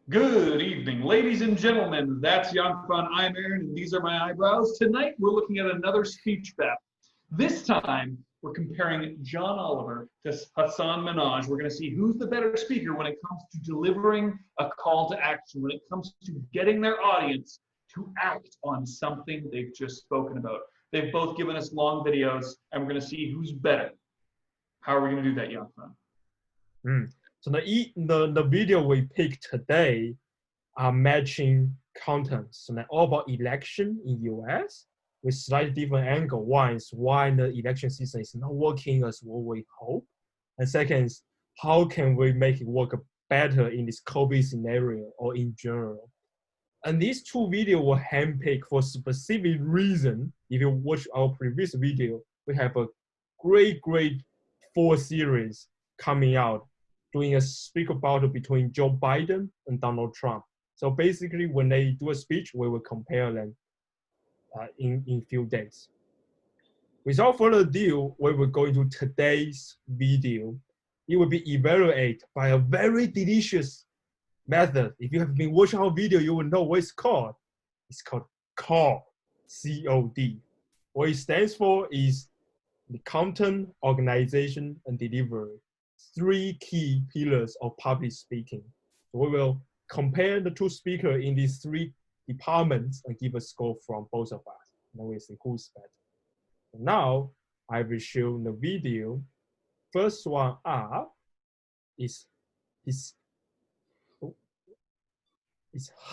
Good evening, ladies and gentlemen. That's Jan van, I'm Aaron, and these are my eyebrows. Tonight, we're looking at another speech battle. This time, we're comparing John Oliver to Hasan Minhaj. We're going to see who's the better speaker when it comes to delivering a call to action, when it comes to getting their audience to act on something they've just spoken about. They've both given us long videos, and we're going to see who's better. How are we going to do that, Jan van? So the video we picked today are matching contents. So all about election in US with slightly different angle. One is why the election season is not working as what we hope. And second is how can we make it work better in this COVID scenario or in general. And these two videos were handpicked for specific reason. If you watch our previous video, we have a great 4 series coming out doing a speaker battle between Joe Biden and Donald Trump. So basically, when they do a speech, we will compare them in few days. Without further ado, we will go into today's video. It will be evaluated by a very delicious method. If you have been watching our video, you will know what it's called. It's called COD, C-O-D. What it stands for is the content, organization, and delivery. 3 key pillars of public speaking. So we will compare the 2 speakers in these 3 departments and give a score from both of us. Then we see who's better. Now I will show the video. First one up is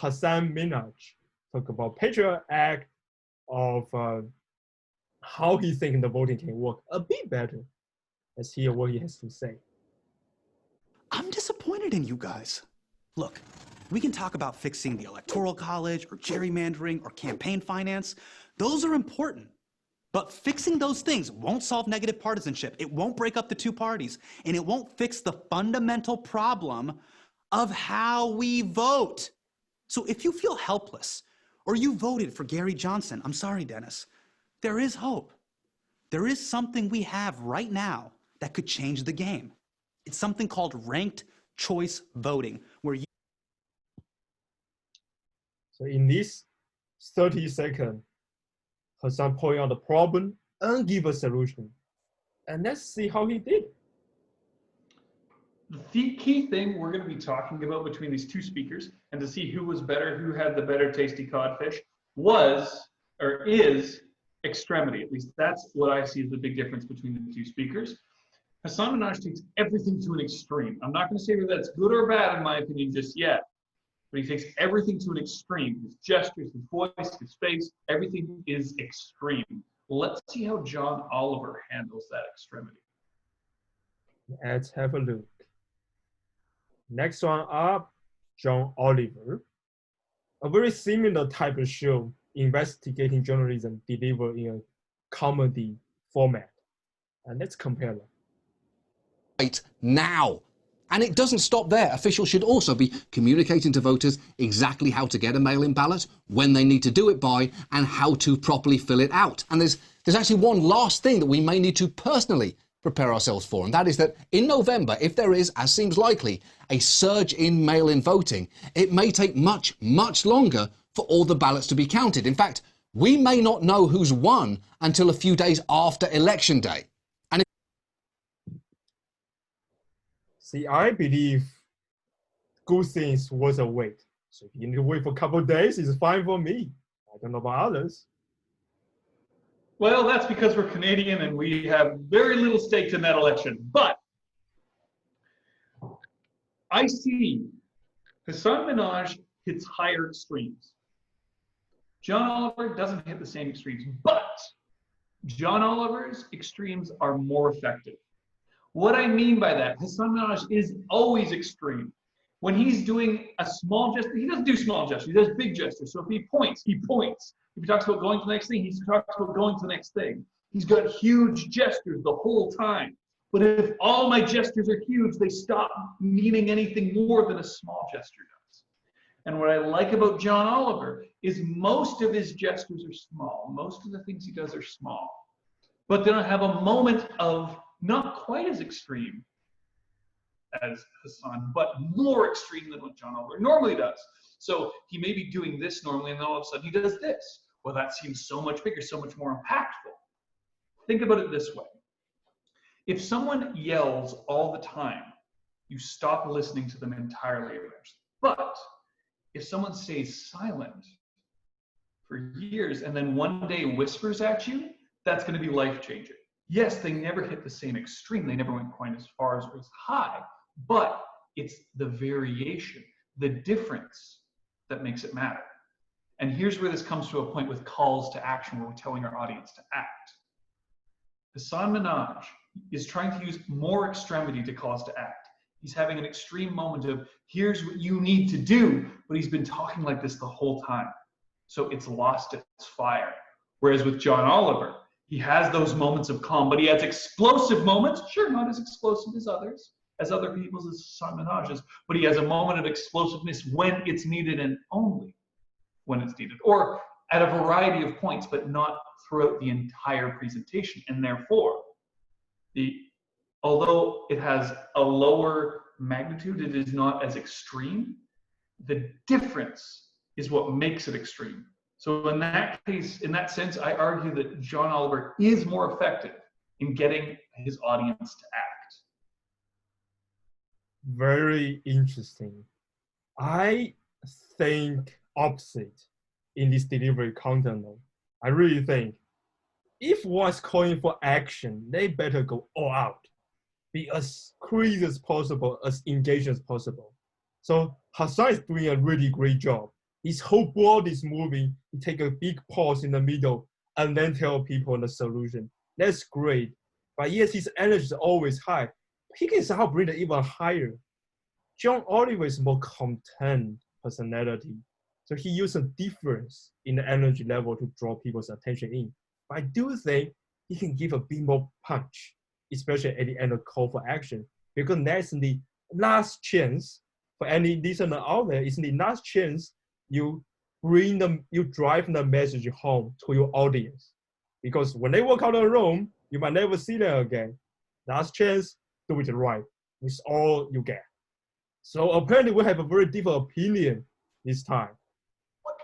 Hasan Minhaj. Talk about Patriot Act of how he thinks the voting can work a bit better. Let's hear what he has to say. I'm disappointed in you guys. Look, we can talk about fixing the electoral college or gerrymandering or campaign finance. Those are important. But fixing those things won't solve negative partisanship. It won't break up the 2 parties. And it won't fix the fundamental problem of how we vote. So if you feel helpless or you voted for Gary Johnson, I'm sorry, Dennis, there is hope. There is something we have right now that could change the game. It's something called ranked choice voting, where you... So in this 30 seconds, Hasan point out the problem and give a solution. And let's see how he did. The key thing we're going to be talking about between these 2 speakers and to see who was better, who had the better tasty codfish, was or is extremity. At least that's what I see as the big difference between the 2 speakers. Hasan Minhaj takes everything to an extreme. I'm not going to say whether that's good or bad in my opinion just yet, but he takes everything to an extreme. His gestures, his voice, his face, everything is extreme. Let's see how John Oliver handles that extremity. Let's have a look. Next one up, John Oliver. A very similar type of show, investigating journalism delivered in a comedy format. And let's compare them. Right now. And it doesn't stop there. Officials should also be communicating to voters exactly how to get a mail-in ballot, when they need to do it by, and how to properly fill it out. And there's actually one last thing that we may need to personally prepare ourselves for, and that is that in November, if there is, as seems likely, a surge in mail-in voting, it may take much longer for all the ballots to be counted. In fact, we may not know who's won until a few days after Election Day. See, I believe good things worth a wait. So if you need to wait for a couple of days, it's fine for me. I don't know about others. Well, that's because we're Canadian and we have very little stake in that election. But I see Hasan Minhaj hits higher extremes. John Oliver doesn't hit the same extremes, but John Oliver's extremes are more effective. What I mean by that, Hasan Minhaj is always extreme. When he's doing a small gesture, he doesn't do small gestures, he does big gestures. So if he points, he points. If he talks about going to the next thing, he talks about going to the next thing. He's got huge gestures the whole time. But if all my gestures are huge, they stop meaning anything more than a small gesture does. And what I like about John Oliver is most of his gestures are small. Most of the things he does are small. But then I have a moment of not quite as extreme as Hasan, but more extreme than what John Oliver normally does. So he may be doing this normally, and then all of a sudden he does this. Well, that seems so much bigger, so much more impactful. Think about it this way. If someone yells all the time, you stop listening to them entirely eventually. But if someone stays silent for years and then one day whispers at you, that's going to be life-changing. Yes, they never hit the same extreme. They never went quite as far as high, but it's the variation, the difference that makes it matter. And here's where this comes to a point with calls to action where we're telling our audience to act. Hasan Minhaj is trying to use more extremity to call us to act. He's having an extreme moment of, here's what you need to do, but he's been talking like this the whole time. So it's lost its fire. Whereas with John Oliver, he has those moments of calm, but he has explosive moments, sure, not as explosive as other people's, as Hasan Minhaj's, but he has a moment of explosiveness when it's needed and only when it's needed, or at a variety of points, but not throughout the entire presentation. And therefore, although it has a lower magnitude, it is not as extreme. The difference is what makes it extreme. So in that case, in that sense, I argue that John Oliver is more effective in getting his audience to act. Very interesting. I think opposite in this delivery content though. I really think if one's calling for action, they better go all out. Be as crazy as possible, as engaged as possible. So Hasan is doing a really great job. His whole body is moving. He take a big pause in the middle and then tell people the solution. That's great. But yes, his energy is always high. He can somehow bring it even higher. John Oliver is more content personality. So he used a difference in the energy level to draw people's attention in. But I do think he can give a bit more punch, especially at the end of call for action, because that's the last chance for any listener out there. It's the last chance you drive the message home to your audience. Because when they walk out of the room, you might never see them again. Last chance, do it right. It's all you get. So apparently we have a very different opinion this time.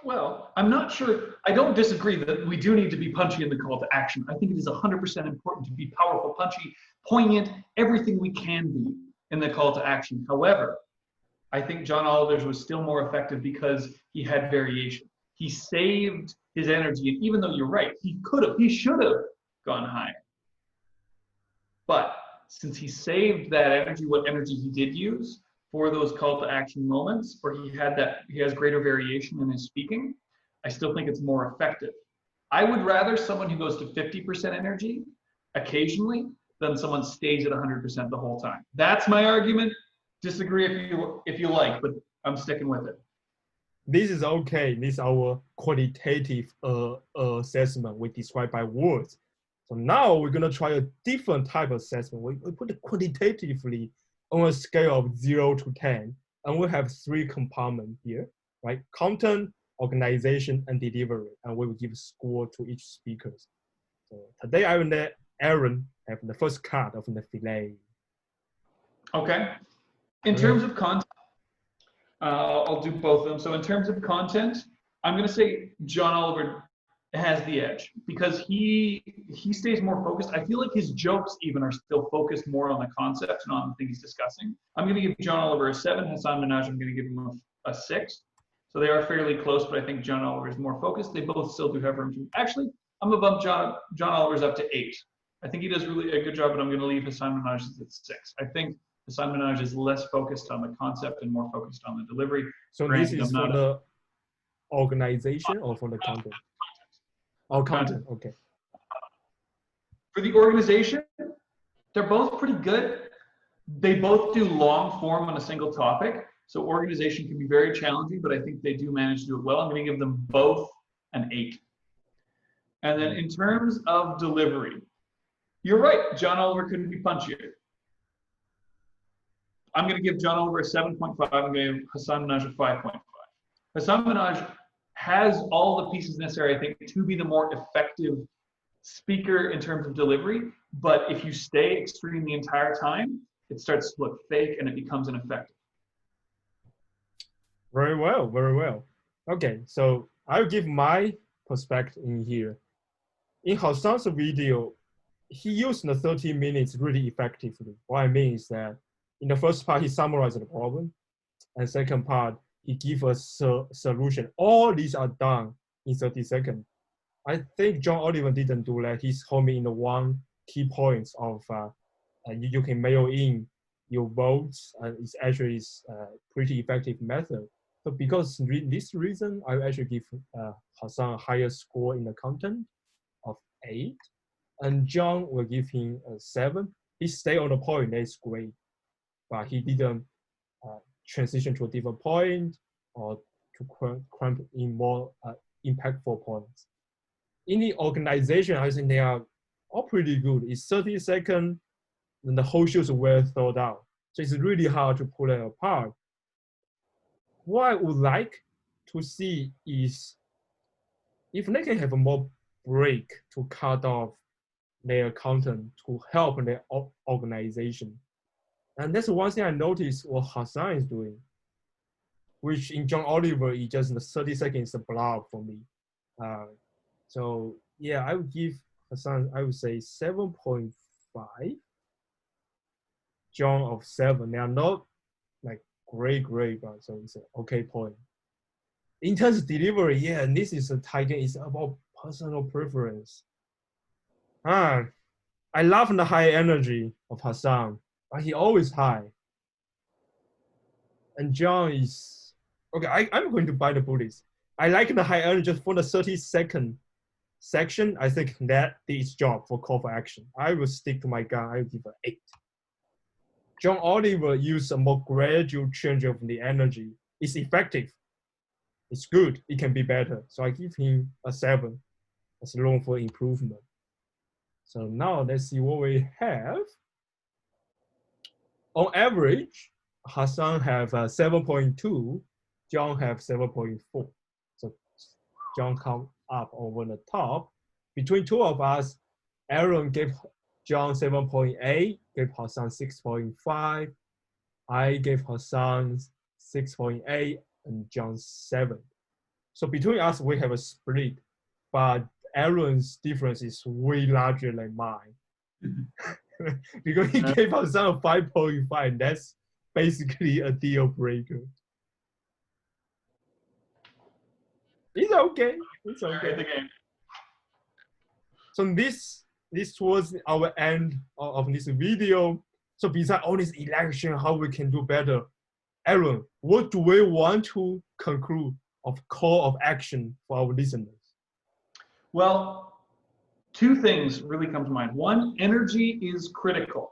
Well, I'm not sure. I don't disagree that we do need to be punchy in the call to action. I think it is 100% important to be powerful, punchy, poignant, everything we can be in the call to action. However, I think John Oliver's was still more effective because he had variation. He saved his energy, and even though you're right, he should have gone higher. But since he saved that energy, what energy he did use for those call to action moments, where he has greater variation in his speaking, I still think it's more effective. I would rather someone who goes to 50% energy occasionally than someone stays at 100% the whole time. That's my argument. Disagree if you like, but I'm sticking with it. This is okay. This is our qualitative assessment we describe by words. So now we're gonna try a different type of assessment. We put it quantitatively on a scale of 0 to 10, and we have 3 compartments here, right? Content, organization, and delivery, and we will give a score to each speaker. So today I will let Aaron have the first cut of the fillet. Okay. In terms of content, I'll do both of them. So in terms of content, I'm going to say John Oliver has the edge because he stays more focused. I feel like his jokes even are still focused more on the concepts and on the things he's discussing. I'm going to give John Oliver a 7. Hasan Minhaj, I'm going to give him a 6. So they are fairly close, but I think John Oliver is more focused. They both still do have room to. Actually, I'm going to bump John Oliver's up to 8. I think he does really a good job, but I'm going to leave Hasan Minhaj's at 6. I think Hasan Minhaj is less focused on the concept and more focused on the delivery. So this is for the organization or for the content? Oh, content, okay. For the organization, they're both pretty good. They both do long form on a single topic. So organization can be very challenging, but I think they do manage to do it well. I'm going to give them both an 8. And then in terms of delivery, you're right, John Oliver couldn't be punchier. I'm going to give John Oliver a 7.5. I'm going to give Hasan Minhaj a 5.5. Hasan Minhaj has all the pieces necessary, I think, to be the more effective speaker in terms of delivery. But if you stay extreme the entire time, it starts to look fake and it becomes ineffective. Very well, very well. Okay, so I'll give my perspective in here. In Hasan's video, he used the 30 minutes really effectively. What I mean is that in the first part, he summarized the problem. And second part, he gives us a solution. All these are done in 30 seconds. I think John Oliver didn't do that. He's homing in the one key points of you can mail in your votes, and it's actually a pretty effective method. So because this reason, I actually give Hasan a higher score in the content of 8, and John will give him a 7. He stayed on the point, that's great, but he didn't transition to a different point or to cramp in more impactful points. In the organization, I think they are all pretty good. It's 30 seconds, and the whole show is well thought out. So it's really hard to pull them apart. What I would like to see is if they can have a more break to cut off their content to help their organization. And that's one thing I noticed what Hasan is doing, which in John Oliver is just 30 seconds a block for me. So yeah, I would give Hasan, I would say 7.5. John of 7. They are not like great, but so it's an okay point. In terms of delivery, yeah, this is a target. It's about personal preference. I love the high energy of Hasan, but he always high. And John is okay. I'm going to buy the bullets. I like the high energy for the 30-second section. I think that did its job for call for action. I will stick to my gun. I will give an 8. John Oliver used a more gradual change of the energy. It's effective. It's good. It can be better. So I give him a 7 as room for improvement. So now let's see what we have. On average, Hasan have 7.2, John have 7.4. So John come up over the top. Between two of us, Aaron gave John 7.8, gave Hasan 6.5. I gave Hasan 6.8 and John 7. So between us, we have a split, but Aaron's difference is way larger than mine. Because he gave Hasan a 5.5. That's basically a deal breaker. It's okay. It's okay. The game. So this was our end of this video. So besides all this election, how we can do better, Aaron, what do we want to conclude of call of action for our listeners? Well, 2 things really come to mind. One, energy is critical.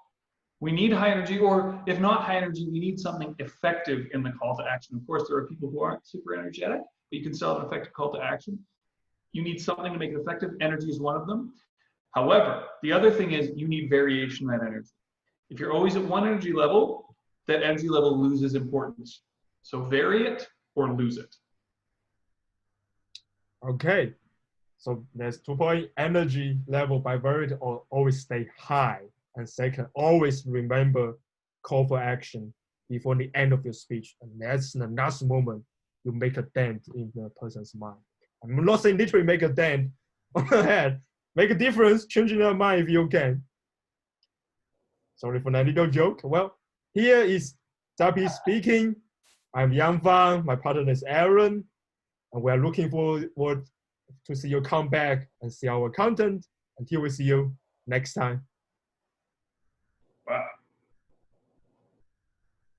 We need high energy, or if not high energy, we need something effective in the call to action. Of course, there are people who aren't super energetic, but you can still have an effective call to action. You need something to make it effective. Energy is one of them. However, the other thing is you need variation in that energy. If you're always at one energy level, that energy level loses importance. So vary it or lose it. Okay. So there's 2 point energy level by variety or always stay high. And second, always remember call for action before the end of your speech. And that's the last moment you make a dent in the person's mind. I'm not saying literally make a dent on the head. Make a difference, changing their mind if you can. Sorry for that little joke. Well, here is ZAPY Speaking. I'm Yang Fang. My partner is Aaron. And we're looking forward to see you come back and see our content. Until we see you next time.